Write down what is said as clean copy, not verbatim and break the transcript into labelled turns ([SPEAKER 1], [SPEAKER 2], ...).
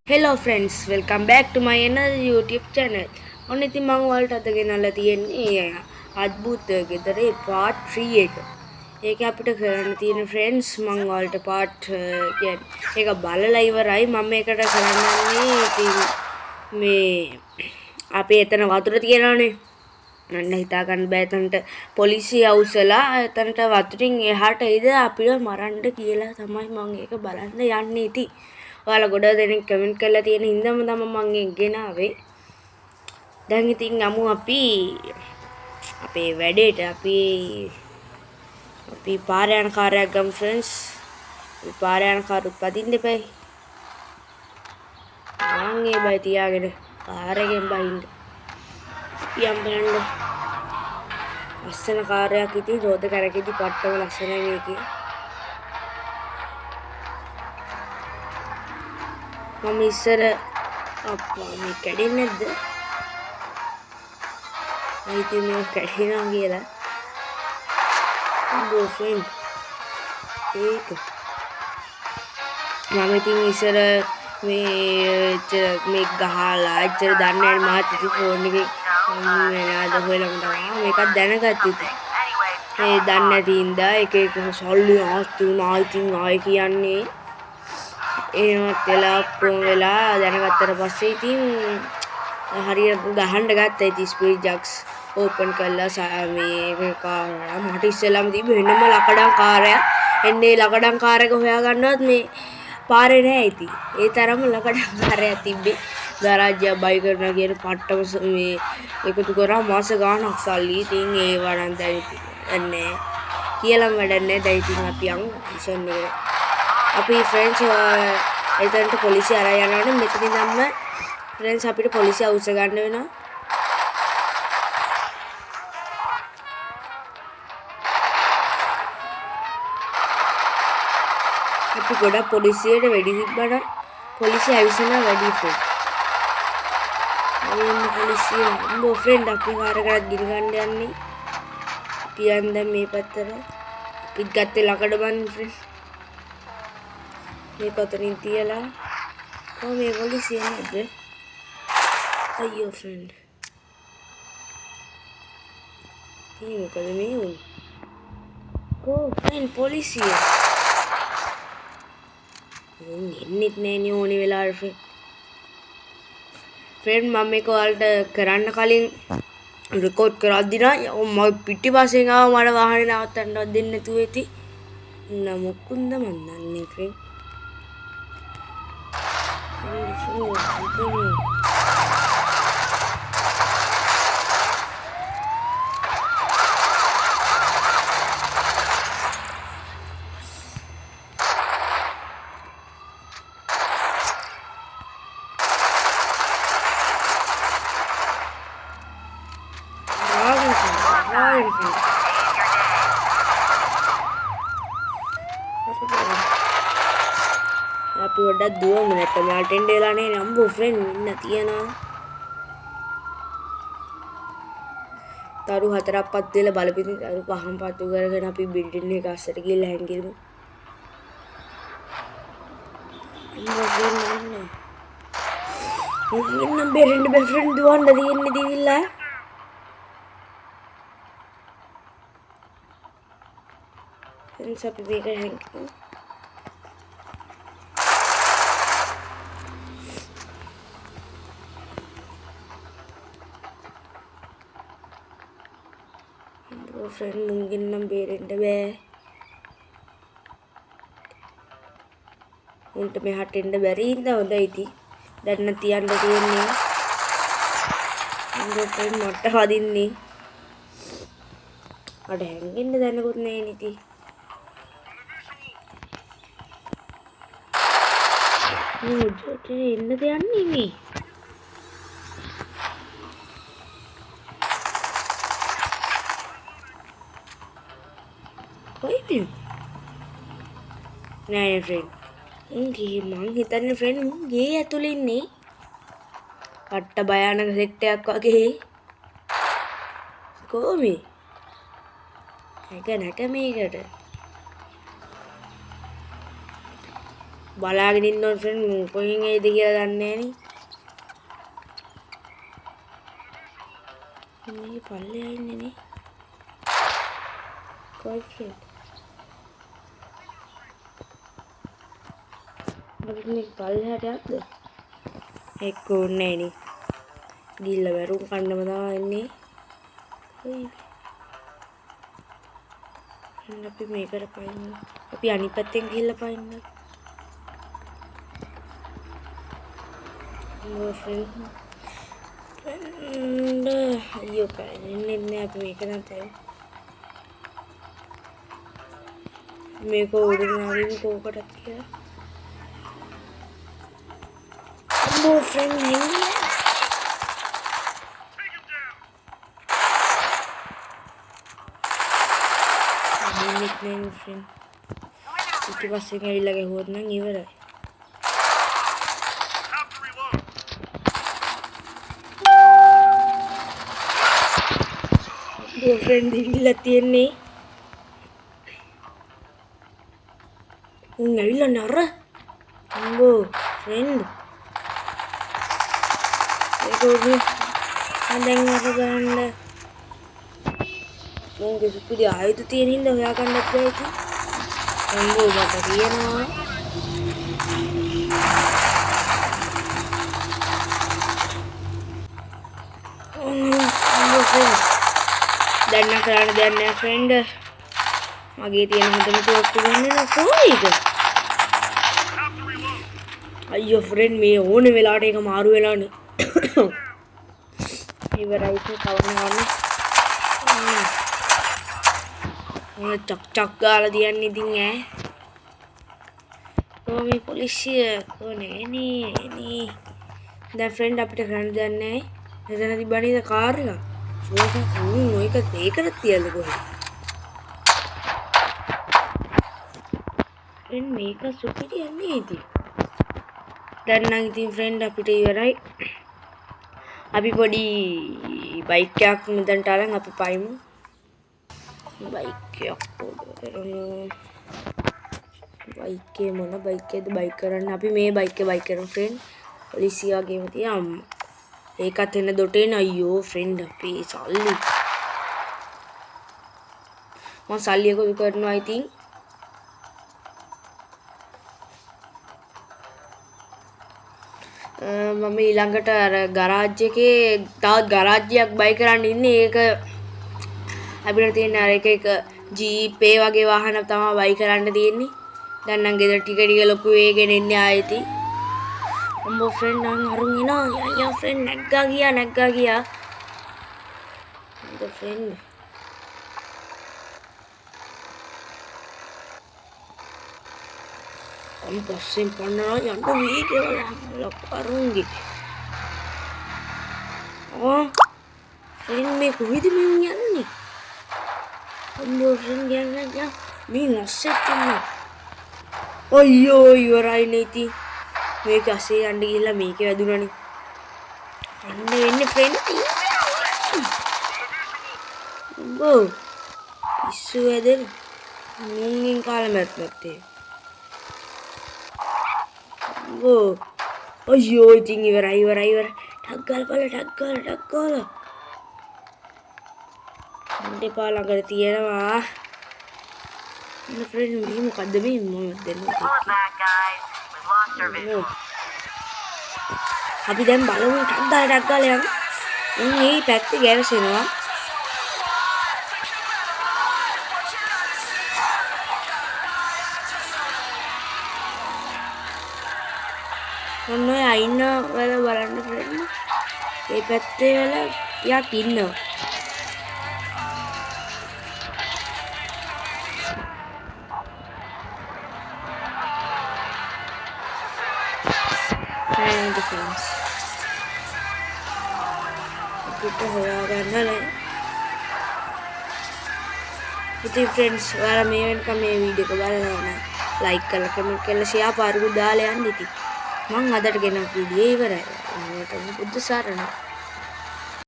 [SPEAKER 1] Hello friends, welcome back to my another YouTube channel. ඔන්න ඉතින් මම ඔයාලට අද ගෙනල්ලා තියෙන්නේ අద్භූත ගෙදරේ part 3 එක. ඒක අපිට කරන්න තියෙන friends මම ඔයාලට part කියන්නේ ඒක බලලා ඉවරයි. මම මේකට කරන්නන්නේ ඉතින් මේ අපි එතන වතුර තියනවානේ. අන්න හිතා ගන්න බෑ එතනට පොලිසිය අවුසලා එතනට වතුරින් එහාට එයිද අපිව මරන්න කියලා තමයි මම ඒක බලන්න යන්නේ ඉතින්. ඔයාලා ගොඩ දෙනෙක් කමෙන්ට් කරලා තියෙන හින්දාම තමයි මම ගෙනාවේ. දැන් ඉතින් යමු අපි අපේ වැඩේට. අපි පාරේ යන කාර්යයක් ගමු ෆ්‍රෙන්ඩ්ස්. අපි පාරේ යන කාරුත් පදින්න එපයි. ආන්ගේ බයි තියාගෙන කාරයෙන් බහින්න. යම් බලන්න. ලස්සන කාර්යයක් ඉතින් රෝද කරකෙදි පට්ටම ලස්සනයි මේකේ. මම ඉස්සර අප්පා මේ කැඩෙන්නේ නැද්ද? අයිති මේ කැඩෙනවා කියලා. බොෆෙන් ඒක මම ඉතින් ඉස්සර මේ ගහලා ඉච්චර දන්නේ නැහැ මහත් ඉතින් ෆෝන් එකේ වෙනාද හොයලා මම මේකක් දැනගත්තා ඉතින්. ඒ දන්නේ නැති ඉඳා එක සල්ලි ආස්ති වුණා ඉතින් ආයෙ කියන්නේ ඒවත් වෙලා ඔක්කොම වෙලා දැනගත්තට පස්සේ ඉතින් හරියට ගහන්න ගත්තා ඉතින් ස්පීඩ් ජැක්ස් ඕපන් කළා මේ කාර් මට ඉස්සෙල්ලාම තිබ්බ වෙනම ලකඩම් කාර්යයක් එන්නේ ලකඩම් කාර් එක හොයාගන්නවත් මේ පාරේ නෑ ඉතින් ඒ තරම ලකඩම් කාර්යයක් තිබ්බේ ගරාජ්‍ය බයි කරනවා කියන පට්ටම මේ එකතු කරා මාස ගාණක් සල්ලි ඉතින් ඒ වරන් දැන් ඉතින් නෑ කියලාම වැඩක් නෑ දැන් ඉතින් අපි යමු මිෂන් එකට අපි ෆ්‍රෙන්ඩ්ස් එතනට පොලිසිය අරන් යනවනේ මෙතන ඉඳන්ම ෆ්‍රෙන්ඩ්ස් අපිට පොලිසිය අවුස්ස ගන්න වෙනවා. අපි ගොඩක් පොලිසියට වෙඩි තිබ්බනම් පොලිසිය ඇවිස්සනවා වැඩි ෆ්‍රෙන්ඩ්. අයියෝ පොලිසිය උඹ ෆ්‍රෙන්ඩ් අපි කාරකට ගිනි ගන්න යන්නේ. අපි යන් දැන් මේ පැත්තට. අපිත් ගත්තේ ලකඩ බන් ෆ්‍රෙන්ඩ්. මේ කොතනින් තියලා කොහොම මේ පොලිසිය නේද? අයියෝ ෆ්‍රෙන්ඩ්. මේ මොකද මේ උන්? ෆ්‍රෙන්ඩ් පොලිසිය. එන්නෙත් නෑනේ ඕනේ වෙලාවට ෆ්‍රෙන්ඩ්. ෆ්‍රෙන්ඩ් මම මේක ඔයාලට කරන්න කලින් රෙකෝඩ් කරද්දි නම් මම පිටිපස්සෙන් ආව මට වාහනේ නවත්තන්නවත් දෙන්නේ නැතුව ඇති. නමුකුන්ද මන් දන්නේ ෆ්‍රෙන්ඩ්. අපි වඩා දුවමු නැත්නම් යාට එන්න වෙලා නැහැ අම්බෝ ෆ්‍රෙන්ඩ් ඉන්න තියනවා. තරු හතරක් පත් වෙලා බලපිටින් තරු පහම පත්තු කරගෙන අපි බිල්ඩින් එක අස්සට ගිහලා හැංගිමු. අම්බෝ ෆ්‍රෙන්ඩ් නෑ. ඉන්න බෙරෙන්න බෑ ෆ්‍රෙන්ඩ් දුවන්න තියෙන්නේ දිවිලා. ෆ්‍රෙන්ඩ්ස් අපි මේක හැංගිමු. ෆ්‍රෙන්ඩ් මුංගෙන් නම් බේරෙන්න බෑ. උන්ට මෙහාට එන්න බැරි ඉඳා හොඳයි ඉතින්. දැන් නම් තියන්න තියෙන්නේ. අම්බෝ ෆ්‍රෙන්ඩ් මට වදින්නේ. අර හැංගෙන්න දැනගොත් නෑ නේ ඉතින්. මුජට එන්න දෙන්නේ මේ. කොයිද? නෑ ෆ්‍රෙන්ඩ්. උන්ගේ මං හිතන්නේ ෆ්‍රෙන්ඩ් උන් ගේ ඇතුලේ ඉන්නේ. පට්ට භයානක සෙට් එකක් වගේ. කොහොමද? ඒක නැක මේකට. බලාගෙන ඉන්න ඕන ෆ්‍රෙන්ඩ් කොහෙන් එයිද කියලා දන්නේ නෑනේ. මේ පල්ලෙහා ඉන්නේ නේ. කොයි ෆ්‍රෙන්ඩ්? අපිට මේ පල්ලෙහාට යද්ද? එක්ක ඕනේ නේ. ගිල්ල වැරුම් කන්නම තමයි එන්නේ. කොයි? අපි මේකට පයින්න. අපි අනිත් පැත්තෙන් ගිහිල්ලා පයින්න. ෆ්‍රෙන්ඩ් අයියෝ පැන්නේ නැහැ අපි මේක නම් තව මේක උඩින් ආවිම කෝකටත් කියලා අම්මෝ ෆ්‍රෙන්ඩ් නෙන්නේ අදින්නෙත් නේ ෆ්‍රෙන්ඩ් ඊට පස්සේ ඇවිල්ලා ගහුවොත් නම් ඉවරයි ෆ්‍රෙන්ඩ් ඉවිල්ලා තියන්නේ උන් ඇවිල්ලා නර අම්බෝ ෆ්‍රෙන්ඩ් ඒකෝගේ දැන් අර ගන්න මොන්ගේ සුපිරි ආයුධ තියෙන හින්දා හොයා ගන්නත් බෑ ඉතින් අම්බෝ මට කියනවා අම්බෝ ෆ්‍රෙන්ඩ් දැන් නම් කරන්න දෙයක් නෑ ෆ්‍රෙන්ඩ් මගේ තියෙන හොඳම තෝට්ටු ගන්න කොහේද අයියෝ ෆ්‍රෙන්ඩ් මේ ඕන වෙලාවට ඒක මාරු වෙලානේ ඉවරයි ඉතින් කවන්න ඕන චක් ගාලා දියන්නේ ඉතින් ඈ මේ පොලිසිය කොනේ නේ දැන් ෆ්‍රෙන්ඩ් අපිට කරන්න දෙයක් නෑ එතන තිබ්බනේ කාර් එක ඒකට තියන්න කොහෙද ෆ්‍රෙන්ඩ් මේක සුපිරි යන්නේ ඉතින් දැන් නම් ඉතින් ෆ්‍රෙන්ඩ් අපිට ඉවරයි අපි පොඩි බයික් එකක් මෙතනට අරන් අපි පයිමු බයික් එකක් බයික් එක මොන බයික් එකද බයික් කරන්න අපි මේ බයික් එක කරමු ෆ්‍රෙන්ඩ් පොලිසියාගේම තියා අම්මා ඒකත් එන්න දොටේන අයියෝ ෆ්‍රෙන්ඩ් අපේ සල්ලි මම සල්ලි එකතු කරනවා ඉතින් මම ඊළඟට අර ගරාජ් එකේ තවත් ගරාජ්යක් බයි කරන්න ඉන්නේ ඒක අපිට තියෙන අර එක ජීප් ඒ වගේ වාහන තමයි බයි කරන්න තියෙන්නේ දැන් නම් ගෙදර ටික ටික ලොකු වේගෙන එන්නේ ආයෙති අම්බෝ ෆ්‍රෙන්ඩ් නම් අරුන් එනවා යා ෆ්‍රෙන්ඩ් නැග්ගා ගියා අම්බෝ ෆ්‍රෙන්ඩ් පස්සෙන් පන්නනවා යන්න වේගේ වල අරුන්ගේ ෆ්‍රෙන්ඩ් මේ කොහෙද මේ යන්නේ අම්බෝ ෆ්‍රෙන්ඩ් යන්න මේ නැස්සෙත් ඉන්නවා අයියෝ ඉවරයි නේ ඉතින් මේක අසේ යන්න ගිහිල්ලා මේකේ වැදුනනේ අන්න වෙන්නේ ෆ්‍රෙන්ඩ් අම්බෝ පිස්සු වැදෙන මුංගින් කාලෙමත් නැත්තේ අම්බෝ අයියෝ ඉතින් ඉවරයි ටක් ගාලා අන්ට එපා ළඟට තියෙනවා අන්න ෆ්‍රෙන්ඩ් මේ මොකද්ද මේ මම දෙන්නේ අපි දැන් බලමු ටක් ගාලා යමු මේ පැත්තේ ගැවසෙනවා ඔන්න ඔය අයින්න වල බලන්න ෆ්‍රෙන්ඩ් මේ පැත්තේ වල යක් ඉන්නවා friends අපිට හොයාගන්න නෑ ඉතින් friends ඔයාලා මේ වෙනකම් මේ වීඩියෝ එක බලලා නැහැ like කරලා comment කරලා share පාරකුත් දාලා යන්න ඉතින් මම අදට ගෙනත් වීඩියෝ ඉවරයි. ඔයාලට බුද්ධ සරණයි.